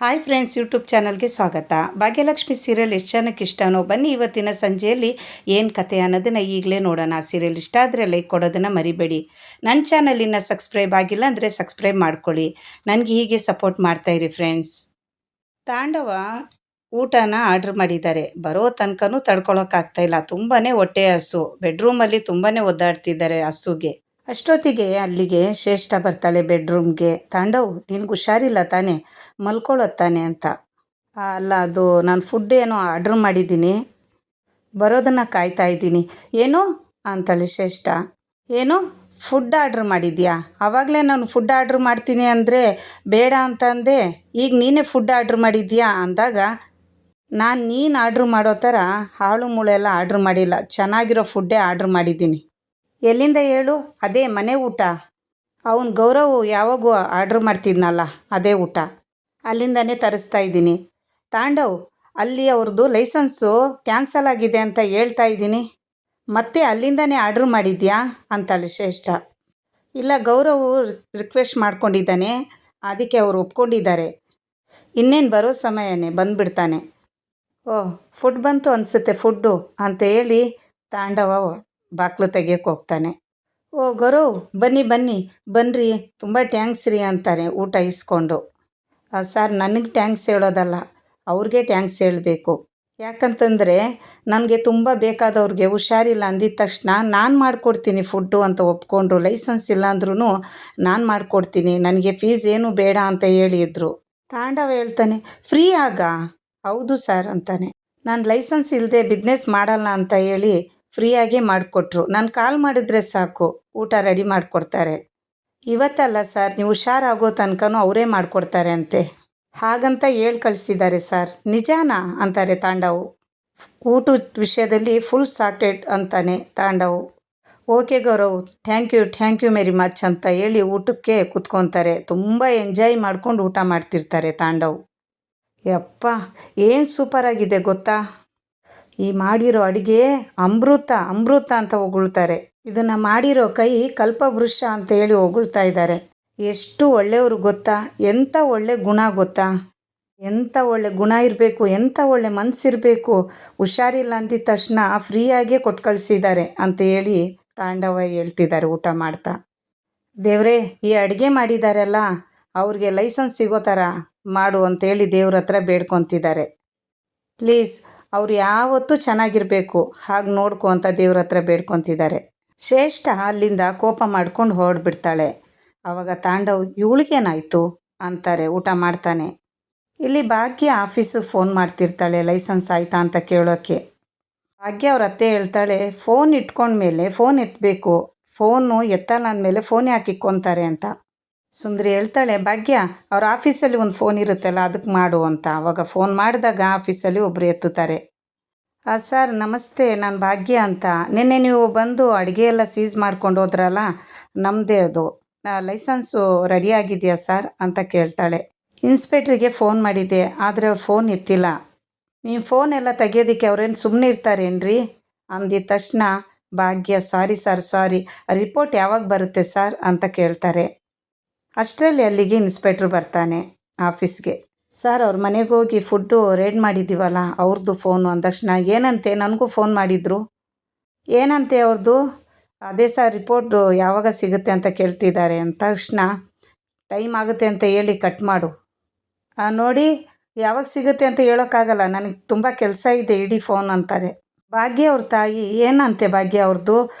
Hi friends, YouTube ಚಾನಲ್ಗೆ ಸ್ವಾಗತ. Bhagyalakshmi serial ಎಷ್ಟು ಜನಕ್ಕೆ ಇಷ್ಟನೋ ಬನ್ನಿ ಇವತ್ತಿನ ಸಂಜೆಯಲ್ಲಿ ಏನು ಕತೆ ಅನ್ನೋದನ್ನು ಈಗಲೇ ನೋಡೋಣ. ಆ ಸೀರಿಯಲ್ ಇಷ್ಟ ಆದರೆ ಲೈಕ್ ಕೊಡೋದನ್ನು ಮರಿಬೇಡಿ. ನನ್ನ ಚಾನಲಿನ ಸಬ್ಸ್ಕ್ರೈಬ್ ಆಗಿಲ್ಲ ಅಂದರೆ ಸಬ್ಸ್ಕ್ರೈಬ್ ಮಾಡ್ಕೊಳ್ಳಿ. ನನಗೆ ಹೀಗೆ ಸಪೋರ್ಟ್ ಮಾಡ್ತಾಯಿರಿ ಫ್ರೆಂಡ್ಸ್. ತಾಂಡವ ಊಟನ ಆರ್ಡ್ರ್ ಮಾಡಿದ್ದಾರೆ. ಬರೋ ತನಕನೂ ತಡ್ಕೊಳಕ್ಕಾಗ್ತಾಯಿಲ್ಲ. ತುಂಬಾ ಹೊಟ್ಟೆ ಹಸು. ಬೆಡ್ರೂಮಲ್ಲಿ ತುಂಬಾ ಒದ್ದಾಡ್ತಿದ್ದಾರೆ ಹಸುಗೆ. ಅಷ್ಟೊತ್ತಿಗೆ ಅಲ್ಲಿಗೆ ಶ್ರೇಷ್ಠ ಬರ್ತಾಳೆ ಬೆಡ್ರೂಮ್ಗೆ. ತಾಂಡವ್, ನಿನಗೆ ಹುಷಾರಿಲ್ಲ ತಾನೇ, ಮಲ್ಕೊಳ್ಳೋದು ತಾನೆ ಅಂತ. ಅಲ್ಲ, ಅದು ನಾನು ಫುಡ್ ಏನೋ ಆರ್ಡ್ರ್ ಮಾಡಿದ್ದೀನಿ, ಬರೋದನ್ನು ಕಾಯ್ತಾ ಇದ್ದೀನಿ. ಏನು ಅಂತಾಳೆ ಶ್ರೇಷ್ಠ. ಏನು ಫುಡ್ ಆರ್ಡ್ರ್ ಮಾಡಿದ್ಯಾ? ಆವಾಗಲೇ ನಾನು ಫುಡ್ ಆರ್ಡ್ರ್ ಮಾಡ್ತೀನಿ ಅಂದರೆ ಬೇಡ ಅಂತ ಅಂದೆ, ಈಗ ನೀನೇ ಫುಡ್ ಆರ್ಡ್ರ್ ಮಾಡಿದ್ಯಾ ಅಂದಾಗ, ನೀನು ಆರ್ಡ್ರ್ ಮಾಡೋ ಥರ ಹಾಳು ಮೂಳೆಲ್ಲ ಆರ್ಡ್ರ್ ಮಾಡಿಲ್ಲ, ಚೆನ್ನಾಗಿರೋ ಫುಡ್ಡೇ ಆರ್ಡ್ರ್ ಮಾಡಿದ್ದೀನಿ. ಎಲ್ಲಿಂದ ಹೇಳು? ಅದೇ ಮನೆ ಊಟ. ಅವನು ಗೌರವ್ ಯಾವಾಗೂ ಆರ್ಡ್ರ್ ಮಾಡ್ತಿದ್ನಲ್ಲ, ಅದೇ ಊಟ. ಅಲ್ಲಿಂದನೇ ತರಿಸ್ತಾ ಇದ್ದೀನಿ. ತಾಂಡವ್, ಅಲ್ಲಿ ಅವ್ರದ್ದು ಲೈಸೆನ್ಸು ಕ್ಯಾನ್ಸಲ್ ಆಗಿದೆ ಅಂತ ಹೇಳ್ತಾ ಇದ್ದೀನಿ, ಮತ್ತೆ ಅಲ್ಲಿಂದನೇ ಆರ್ಡ್ರ್ ಮಾಡಿದ್ಯಾ ಅಂತಾಳೆ ಶ್ರೇಷ್ಠ. ಇಲ್ಲ, ಗೌರವ್ ರಿಕ್ವೆಸ್ಟ್ ಮಾಡ್ಕೊಂಡಿದ್ದಾನೆ, ಅದಕ್ಕೆ ಅವರು ಒಪ್ಕೊಂಡಿದ್ದಾರೆ. ಇನ್ನೇನು ಬರೋ ಸಮಯನೇ, ಬಂದುಬಿಡ್ತಾನೆ. ಓಹ್, ಫುಡ್ ಬಂತು ಅನಿಸುತ್ತೆ ಫುಡ್ಡು ಅಂತ ಹೇಳಿ ತಾಂಡವ ಬಾಕ್ಲು ತೆಗಿಯೋಕ್ಕೆ ಹೋಗ್ತಾನೆ. ಓ ಗೌರವ್, ಬನ್ನಿ ಬನ್ನಿ ಬನ್ನಿರಿ, ತುಂಬ ಟ್ಯಾಂಕ್ಸ್ ರೀ ಅಂತಾನೆ ಊಟ ಇಸ್ಕೊಂಡು. ಸರ್, ನನಗೆ ಟ್ಯಾಂಕ್ಸ್ ಹೇಳೋದಲ್ಲ, ಅವ್ರಿಗೆ ಟ್ಯಾಂಕ್ಸ್ ಹೇಳಬೇಕು. ಯಾಕಂತಂದರೆ ನನಗೆ ತುಂಬ ಬೇಕಾದವ್ರಿಗೆ ಹುಷಾರಿಲ್ಲ ಅಂದಿದ ತಕ್ಷಣ ನಾನು ಮಾಡಿಕೊಡ್ತೀನಿ ಫುಡ್ಡು ಅಂತ ಒಪ್ಕೊಂಡ್ರು. ಲೈಸೆನ್ಸ್ ಇಲ್ಲ ಅಂದ್ರೂ ನಾನು ಮಾಡಿಕೊಡ್ತೀನಿ, ನನಗೆ ಫೀಸ್ ಏನೂ ಬೇಡ ಅಂತ ಹೇಳಿದ್ರು. ತಾಂಡವ ಹೇಳ್ತಾನೆ, ಫ್ರೀ ಆಗ? ಹೌದು ಸರ್ ಅಂತಾನೆ. ನಾನು ಲೈಸೆನ್ಸ್ ಇಲ್ಲದೆ ಬಿಸ್ನೆಸ್ ಮಾಡಲ್ಲ ಅಂತ ಹೇಳಿ ಫ್ರೀಯಾಗೇ ಮಾಡಿಕೊಟ್ರು. ನಾನು ಕಾಲ್ ಮಾಡಿದ್ರೆ ಸಾಕು, ಊಟ ರೆಡಿ ಮಾಡಿಕೊಡ್ತಾರೆ. ಇವತ್ತಲ್ಲ ಸರ್, ನೀವು ಹುಷಾರಾಗೋ ತನಕನೂ ಅವರೇ ಮಾಡಿಕೊಡ್ತಾರೆ ಅಂತೆ. ಹಾಗಂತ ಹೇಳಿ ಕಳಿಸಿದ್ದಾರೆ ಸರ್. ನಿಜಾನಾ ಅಂತಾರೆ ತಾಂಡವ್. ಊಟದ ವಿಷಯದಲ್ಲಿ ಫುಲ್ ಸಾರ್ಟೆಡ್ ಅಂತಾನೆ Tandav. Okay Gaurav, thank you very much ಅಂತ ಹೇಳಿ ಊಟಕ್ಕೆ ಕೂತ್ಕೊತಾರೆ. ತುಂಬ ಎಂಜಾಯ್ ಮಾಡ್ಕೊಂಡು ಊಟ ಮಾಡ್ತಿರ್ತಾರೆ ತಾಂಡವ್. ಯಪ್ಪ, ಏನು ಸೂಪರಾಗಿದೆ ಗೊತ್ತಾ, ಈ ಮಾಡಿರೋ ಅಡುಗೆ ಅಮೃತ ಅಮೃತ ಅಂತ ಹೊಗಳ್ತಾರೆ. ಇದನ್ನು ಮಾಡಿರೋ ಕೈ ಕಲ್ಪವೃಕ್ಷ ಅಂತ ಹೇಳಿ ಹೊಗಳ್ತಾ ಇದ್ದಾರೆ. ಎಷ್ಟು ಒಳ್ಳೆಯವರು ಗೊತ್ತಾ, ಎಂಥ ಒಳ್ಳೆ ಗುಣ ಗೊತ್ತಾ, ಎಂಥ ಒಳ್ಳೆ ಗುಣ ಇರಬೇಕು, ಎಂಥ ಒಳ್ಳೆ ಮನಸ್ಸಿರಬೇಕು. ಹುಷಾರಿಲ್ಲ ಅಂದಿದ ತಕ್ಷಣ ಫ್ರೀಯಾಗೇ ಕೊಟ್ಟು ಕಳಿಸಿದ್ದಾರೆ ಅಂತ ಹೇಳಿ ತಾಂಡವ ಹೇಳ್ತಿದ್ದಾರೆ ಊಟ ಮಾಡ್ತಾ. ದೇವರೇ, ಈ ಅಡುಗೆ ಮಾಡಿದಾರಲ್ಲ ಅವ್ರಿಗೆ ಲೈಸೆನ್ಸ್ ಸಿಗೋ ಥರ ಮಾಡು ಅಂತೇಳಿ ದೇವ್ರ ಹತ್ರ ಬೇಡ್ಕೊತಿದ್ದಾರೆ. ಪ್ಲೀಸ್, ಅವ್ರು ಯಾವತ್ತೂ ಚೆನ್ನಾಗಿರಬೇಕು, ಹಾಗೆ ನೋಡ್ಕೊ ಅಂತ ದೇವ್ರ ಹತ್ರ ಬೇಡ್ಕೊತಿದ್ದಾರೆ. ಶ್ರೇಷ್ಠ ಅಲ್ಲಿಂದ ಕೋಪ ಮಾಡ್ಕೊಂಡು ಹೊರಡ್ಬಿಡ್ತಾಳೆ. ಆವಾಗ ತಾಂಡವ್, ಇವಳಿಗೇನಾಯಿತು ಅಂತಾರೆ ಊಟ ಮಾಡ್ತಾನೆ. ಇಲ್ಲಿ ಭಾಗ್ಯ ಆಫೀಸಿಗೆ ಫೋನ್ ಮಾಡ್ತಿರ್ತಾಳೆ ಲೈಸೆನ್ಸ್ ಆಯಿತಾ ಅಂತ ಕೇಳೋಕ್ಕೆ. ಭಾಗ್ಯ ಅವ್ರ ಅತ್ತೆ ಹೇಳ್ತಾಳೆ, ಫೋನ್ ಇಟ್ಕೊಂಡ್ಮೇಲೆ ಫೋನ್ ಎತ್ತಬೇಕು, ಫೋನು ಎತ್ತಲ್ಲ ಅಂದಮೇಲೆ ಫೋನ್ ಯಾಕೆ ಇಕ್ಕೊತಾರೆ ಅಂತ. ಸುಂದರಿ ಹೇಳ್ತಾಳೆ, ಭಾಗ್ಯ ಅವ್ರ ಆಫೀಸಲ್ಲಿ ಒಂದು ಫೋನ್ ಇರುತ್ತಲ್ಲ ಅದಕ್ಕೆ ಮಾಡು ಅಂತ. ಆವಾಗ ಫೋನ್ ಮಾಡಿದಾಗ ಆಫೀಸಲ್ಲಿ ಒಬ್ಬರು ಎತ್ತುತ್ತಾರೆ. ಸರ್ ನಮಸ್ತೆ, ನಾನು ಭಾಗ್ಯ ಅಂತ. ನಿನ್ನೆ ನೀವು ಬಂದು ಅಡುಗೆ ಎಲ್ಲ ಸೀಸ್ ಮಾಡ್ಕೊಂಡು ಹೋದ್ರಲ್ಲ, ನಮ್ಮದೇ ಅದು. ಲೈಸೆನ್ಸು ರೆಡಿ ಆಗಿದೆಯಾ ಸರ್ ಅಂತ ಕೇಳ್ತಾಳೆ. ಇನ್ಸ್ಪೆಕ್ಟ್ರಿಗೆ ಫೋನ್ ಮಾಡಿದ್ದೆ, ಆದರೆ ಅವ್ರು ಫೋನ್ ಎತ್ತಿಲ್ಲ. ನೀವು ಫೋನ್ ಎಲ್ಲ ತೆಗಿಯೋದಕ್ಕೆ ಅವ್ರೇನು ಸುಮ್ಮನೆ ಇರ್ತಾರೇನ್ರಿ ಅಂದಿದ ತಕ್ಷಣ ಭಾಗ್ಯ, ಸಾರಿ ಸರ್ ಸಾರಿ, ರಿಪೋರ್ಟ್ ಯಾವಾಗ ಬರುತ್ತೆ ಸರ್ ಅಂತ ಕೇಳ್ತಾರೆ. ಅಷ್ಟರಲ್ಲಿ ಅಲ್ಲಿಗೆ ಇನ್ಸ್ಪೆಕ್ಟ್ರ್ ಬರ್ತಾನೆ ಆಫೀಸ್ಗೆ. ಸರ್, ಅವ್ರ ಮನೆಗೆ ಹೋಗಿ ಫುಡ್ಡು ರೆಡಿ ಮಾಡಿದ್ದೀವಲ್ಲ ಅವ್ರದ್ದು ಫೋನು ಅಂದಕ್ಷಣ, ಏನಂತೆ ನನಗೂ ಫೋನ್ ಮಾಡಿದರು. ಏನಂತೆ ಅವ್ರದ್ದು? ಅದೇ ಸರ್, ರಿಪೋರ್ಟು ಯಾವಾಗ ಸಿಗುತ್ತೆ ಅಂತ ಕೇಳ್ತಿದ್ದಾರೆ ಅಂದ ತಕ್ಷಣ, ಟೈಮ್ ಆಗುತ್ತೆ ಅಂತ ಹೇಳಿ ಕಟ್ ಮಾಡು. ನೋಡಿ, ಯಾವಾಗ ಸಿಗುತ್ತೆ ಅಂತ ಹೇಳೋಕ್ಕಾಗಲ್ಲ, ನನಗೆ ತುಂಬ ಕೆಲಸ ಇದೆ, ಇಡೀ ಫೋನ್ ಅಂತಾರೆ. ಭಾಗ್ಯ ಅವ್ರ ತಾಯಿ, ಏನಂತೆ ಭಾಗ್ಯ ಅವ್ರದ್ದು,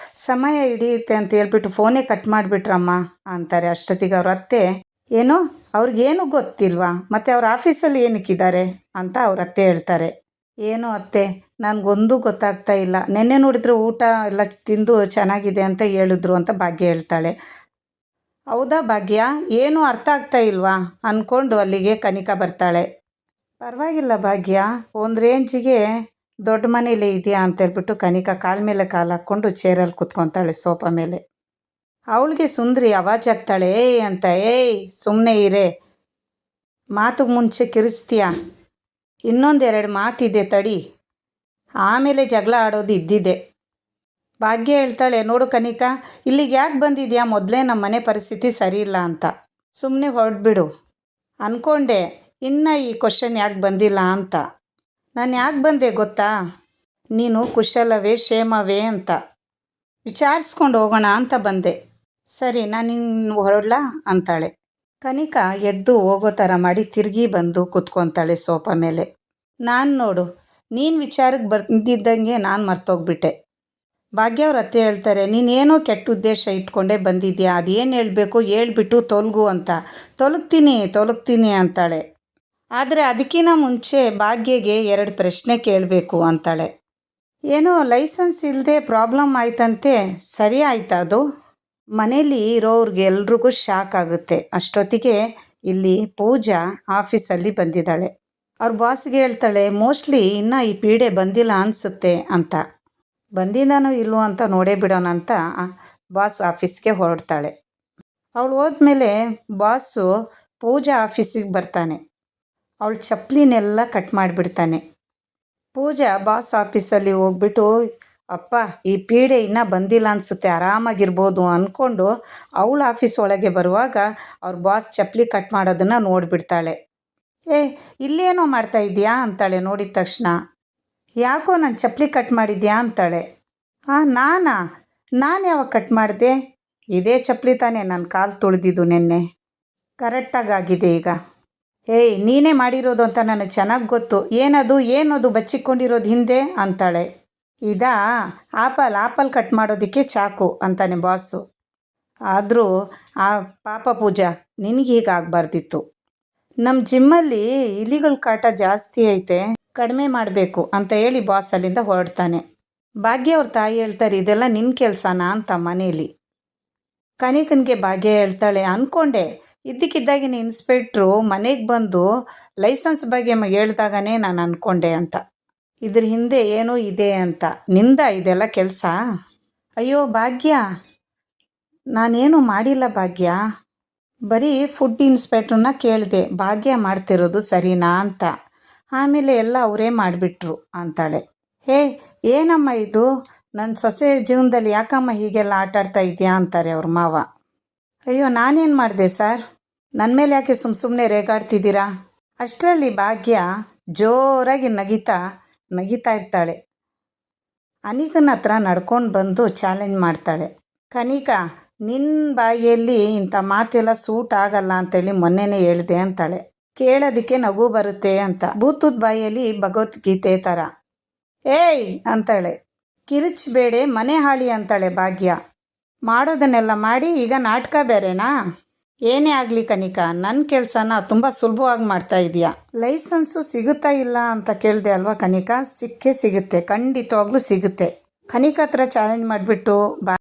ಸಮಯ ಹಿಡಿಯುತ್ತೆ ಅಂತ ಹೇಳ್ಬಿಟ್ಟು ಫೋನೇ ಕಟ್ ಮಾಡಿಬಿಟ್ರಮ್ಮ ಅಂತಾರೆ. ಅಷ್ಟೊತ್ತಿಗೆ ಅವ್ರ ಅತ್ತೆ, ಏನೋ ಅವ್ರಿಗೇನು ಗೊತ್ತಿಲ್ವಾ, ಮತ್ತು ಅವ್ರ ಆಫೀಸಲ್ಲಿ ಏನಕ್ಕಿದ್ದಾರೆ ಅಂತ ಅವ್ರ ಅತ್ತೆ ಹೇಳ್ತಾರೆ. ಏನೋ ಅತ್ತೆ, ನನಗೊಂದು ಗೊತ್ತಾಗ್ತಾ ಇಲ್ಲ, ನೆನ್ನೆ ನೋಡಿದ್ರೆ ಊಟ ಎಲ್ಲ ತಿಂದು ಚೆನ್ನಾಗಿದೆ ಅಂತ ಹೇಳಿದ್ರು ಅಂತ ಭಾಗ್ಯ ಹೇಳ್ತಾಳೆ. ಹೌದಾ ಭಾಗ್ಯ, ಏನೂ ಅರ್ಥ ಆಗ್ತಾ ಇಲ್ವಾ ಅಂದ್ಕೊಂಡು ಅಲ್ಲಿಗೆ ಕನಿಕಾ ಬರ್ತಾಳೆ. ಪರವಾಗಿಲ್ಲ ಭಾಗ್ಯ, ಒಂದು ರೇಂಜಿಗೆ ದೊಡ್ಡ ಮನೇಲೇ ಇದೆಯಾ ಅಂತ ಹೇಳ್ಬಿಟ್ಟು ಕನಿಕಾ ಕಾಲ ಮೇಲೆ ಕಾಲು ಹಾಕ್ಕೊಂಡು ಚೇರಲ್ಲಿ ಕೂತ್ಕೊತಾಳೆ ಸೋಫಾ ಮೇಲೆ. ಅವಳಿಗೆ ಸುಂದರಿ ಆವಾಜ್ ಆಗ್ತಾಳೆ, ಏಯ್ ಅಂತ. ಏಯ್ ಸುಮ್ಮನೆ ಇರೇ, ಮಾತು ಮುಂಚೆ ಕಿರಿಸ್ತೀಯ, ಇನ್ನೊಂದೆರಡು ಮಾತಿದೆ ತಡಿ, ಆಮೇಲೆ ಜಗಳ ಆಡೋದು ಇದ್ದಿದೆ. ಭಾಗ್ಯ ಹೇಳ್ತಾಳೆ, ನೋಡು ಕನಿಕಾ, ಇಲ್ಲಿಗೆ ಯಾಕೆ ಬಂದಿದ್ಯಾ, ಮೊದಲೇ ನಮ್ಮ ಮನೆ ಪರಿಸ್ಥಿತಿ ಸರಿ ಇಲ್ಲ ಅಂತ. ಸುಮ್ಮನೆ ಹೊರಡ್ಬಿಡು. ಅಂದ್ಕೊಂಡೆ ಇನ್ನು ಈ ಕ್ವಶನ್ ಯಾಕೆ ಬಂದಿಲ್ಲ ಅಂತ. ನಾನು ಯಾಕೆ ಬಂದೆ ಗೊತ್ತಾ? ನೀನು ಕುಶಲವೇ ಕ್ಷೇಮವೇ ಅಂತ ವಿಚಾರಿಸ್ಕೊಂಡು ಹೋಗೋಣ ಅಂತ ಬಂದೆ. ಸರಿ, ನಾನು ಇನ್ನು ಹೊರಡ್ಲಾ ಅಂತಾಳೆ. ಕನಿಕಾ ಎದ್ದು ಹೋಗೋ ಥರ ಮಾಡಿ ತಿರುಗಿ ಬಂದು ಕೂತ್ಕೊತಾಳೆ ಸೋಫಾ ಮೇಲೆ. ನಾನು ನೋಡು, ನೀನು ವಿಚಾರಕ್ಕೆ ಬಂದಿದ್ದಂಗೆ ನಾನು ಮರ್ತೋಗ್ಬಿಟ್ಟೆ. ಭಾಗ್ಯವ್ರ ಅತ್ತೆ ಹೇಳ್ತಾರೆ, ನೀನೇನೋ ಕೆಟ್ಟ ಉದ್ದೇಶ ಇಟ್ಕೊಂಡೇ ಬಂದಿದ್ಯಾ, ಅದೇನು ಹೇಳಬೇಕು ಹೇಳ್ಬಿಟ್ಟು ತೊಲಗು ಅಂತ. ತೊಲಗ್ತೀನಿ ಅಂತಾಳೆ. ಆದರೆ ಅದಕ್ಕಿಂತ ಮುಂಚೆ ಭಾಗ್ಯಗೆ 2 ಪ್ರಶ್ನೆ ಕೇಳಬೇಕು ಅಂತಾಳೆ. ಏನೋ ಲೈಸೆನ್ಸ್ ಇಲ್ಲದೆ ಪ್ರಾಬ್ಲಮ್ ಆಯ್ತಂತೆ, ಸರಿ ಆಯ್ತಾ ಅದು? ಮನೇಲಿ ಇರೋರ್ಗೆ ಎಲ್ರಿಗೂ ಶಾಕ್ ಆಗುತ್ತೆ. ಅಷ್ಟೊತ್ತಿಗೆ ಇಲ್ಲಿ ಪೂಜಾ ಆಫೀಸಲ್ಲಿ ಬಂದಿದ್ದಾಳೆ. ಅವ್ರ ಬಾಸ್ಗೆ ಹೇಳ್ತಾಳೆ, ಮೋಸ್ಟ್ಲಿ ಇನ್ನೂ ಈ ಪೀಡೆ ಬಂದಿಲ್ಲ ಅನಿಸುತ್ತೆ ಅಂತ. ಬಂದಿದ್ದಾನೋ ಇಲ್ವೋ ಅಂತ ನೋಡೇ ಬಿಡೋಣ ಅಂತ ಬಾಸ್ ಆಫೀಸ್ಗೆ ಹೊರಡ್ತಾಳೆ. ಅವಳು ಹೋದ್ಮೇಲೆ ಬಾಸು ಪೂಜಾ ಆಫೀಸಿಗೆ ಬರ್ತಾನೆ. ಅವಳ ಚಪ್ಪಲಿನೆಲ್ಲ ಕಟ್ ಮಾಡಿಬಿಡ್ತಾನೆ. ಪೂಜಾ ಬಾಸ್ ಆಫೀಸಲ್ಲಿ ಹೋಗ್ಬಿಟ್ಟು, ಅಪ್ಪ ಈ ಪೀಡೆ ಇನ್ನೂ ಬಂದಿಲ್ಲ ಅನಿಸುತ್ತೆ, ಆರಾಮಾಗಿರ್ಬೋದು ಅಂದ್ಕೊಂಡು ಅವಳ ಆಫೀಸ್ ಒಳಗೆ ಬರುವಾಗ ಅವ್ರ ಬಾಸ್ ಚಪ್ಪಲಿ ಕಟ್ ಮಾಡೋದನ್ನು ನೋಡಿಬಿಡ್ತಾಳೆ. ಇಲ್ಲೇನೋ ಮಾಡ್ತಾ ಇದೆಯಾ ಅಂತಾಳೆ ನೋಡಿದ ತಕ್ಷಣ. ಯಾಕೋ ನಾನು ಚಪ್ಪಲಿ ಕಟ್ ಮಾಡಿದ್ಯಾ ಅಂತಾಳೆ. ನಾನು ಯಾವಾಗ ಕಟ್ ಮಾಡಿದೆ? ಇದೇ ಚಪ್ಪಲಿ ತಾನೇ ನನ್ನ ಕಾಲು ತುಳಿದಿದ್ದು ನೆನ್ನೆ. ಕರೆಕ್ಟಾಗಿದೆ ಈಗ. ನೀನೇ ಮಾಡಿರೋದು ಅಂತ ನನಗೆ ಚೆನ್ನಾಗಿ ಗೊತ್ತು. ಏನದು ಬಚ್ಚಿಕೊಂಡಿರೋದು ಹಿಂದೆ ಅಂತಾಳೆ. ಇದಾ ಆಪಲ್ ಕಟ್ ಮಾಡೋದಕ್ಕೆ ಚಾಕು ಅಂತಾನೆ ಬಾಸು. ಆದರೂ ಆ ಪಾಪ ಪೂಜಾ, ನಿನಗೆ ಹೀಗಾಗಬಾರ್ದಿತ್ತು. ನಮ್ಮ ಜಿಮ್ಮಲ್ಲಿ ಇಲಿಗಳ ಕಾಟ ಜಾಸ್ತಿ ಐತೆ, ಕಡಿಮೆ ಮಾಡಬೇಕು ಅಂತ ಹೇಳಿ ಬಾಸ್ ಅಲ್ಲಿಂದ ಹೊರಡ್ತಾನೆ. ಭಾಗ್ಯ ಅವ್ರ ತಾಯಿ ಹೇಳ್ತಾರೆ, ಇದೆಲ್ಲ ನಿನ್ನ ಕೆಲಸನಾ ಅಂತ ಮನೇಲಿ. ಕನಿಕನಿಗೆ ಭಾಗ್ಯ ಹೇಳ್ತಾಳೆ, ಅಂದ್ಕೊಂಡೆ ಇದ್ದಕ್ಕಿದ್ದಾಗಿನ ಇನ್ಸ್ಪೆಕ್ಟ್ರು ಮನೆಗೆ ಬಂದು ಲೈಸೆನ್ಸ್ ಬಗ್ಗೆ ಹೇಳ್ದಾಗನೇ ನಾನು ಅಂದ್ಕೊಂಡೆ ಅಂತ. ಇದ್ರ ಹಿಂದೆ ಏನೋ ಇದೆ ಅಂತ. ನಿಂದ ಇದೆಲ್ಲ ಕೆಲಸ? ಅಯ್ಯೋ ಭಾಗ್ಯ, ನಾನೇನು ಮಾಡಿಲ್ಲ ಭಾಗ್ಯ, ಬರೀ ಫುಡ್ ಇನ್ಸ್ಪೆಕ್ಟ್ರನ್ನ ಕೇಳಿದೆ ಭಾಗ್ಯ ಮಾಡ್ತಿರೋದು ಸರಿನಾ ಅಂತ. ಆಮೇಲೆ ಎಲ್ಲ ಅವರೇ ಮಾಡಿಬಿಟ್ರು ಅಂತಾಳೆ. ಏನಮ್ಮ ಇದು, ನನ್ನ ಸೊಸೆ ಜೀವನದಲ್ಲಿ ಯಾಕಮ್ಮ ಹೀಗೆಲ್ಲ ಆಟಾಡ್ತಾ ಇದೆಯಾ ಅಂತಾರೆ ಅವ್ರ ಮಾವ. ಅಯ್ಯೋ ನಾನೇನು ಮಾಡಿದೆ ಸರ್, ನನ್ನ ಮೇಲೆ ಯಾಕೆ ಸುಮ್ಮನೆ ರೇಗಾಡ್ತಿದ್ದೀರಾ? ಅಷ್ಟರಲ್ಲಿ ಭಾಗ್ಯ ಜೋರಾಗಿ ನಗಿತಾ ಇರ್ತಾಳೆ. ಅನಿಕನ ಹತ್ರ ನಡ್ಕೊಂಡು ಬಂದು ಚಾಲೆಂಜ್ ಮಾಡ್ತಾಳೆ. ಕನಿಕಾ, ನಿನ್ನ ಬಾಯಿಯಲ್ಲಿ ಇಂಥ ಮಾತೆಲ್ಲ ಸೂಟ್ ಆಗಲ್ಲ ಅಂತೇಳಿ ಮೊನ್ನೆನೇ ಹೇಳಿದೆ ಅಂತಾಳೆ. ಕೇಳೋದಕ್ಕೆ ನಗು ಬರುತ್ತೆ ಅಂತ. ಬೂತುದ ಬಾಯಿಯಲ್ಲಿ ಭಗವದ್ಗೀತೆ ಥರ. ಅಂತಾಳೆ. ಕಿರಿಚಬೇಡೆ ಮನೆ ಹಾಳಿ ಅಂತಾಳೆ ಭಾಗ್ಯ. ಮಾಡೋದನ್ನೆಲ್ಲ ಮಾಡಿ ಈಗ ನಾಟಕ ಬೇರೆನಾ? ಏನೇ ಆಗಲಿ ಕನಿಕಾ, ನನ್ನ ಕೆಲಸನ ತುಂಬ ಸುಲಭವಾಗಿ ಮಾಡ್ತಾ ಇದೆಯಾ. ಲೈಸೆನ್ಸು ಸಿಗುತ್ತಾ ಇಲ್ಲ ಅಂತ ಕೇಳಿದೆ ಅಲ್ವಾ ಕನಿಕಾ? ಸಿಗುತ್ತೆ, ಖಂಡಿತವಾಗ್ಲೂ ಸಿಗುತ್ತೆ. ಕನಿಕಾ ಹತ್ರ ಚಾಲೆಂಜ್ ಮಾಡಿಬಿಟ್ಟು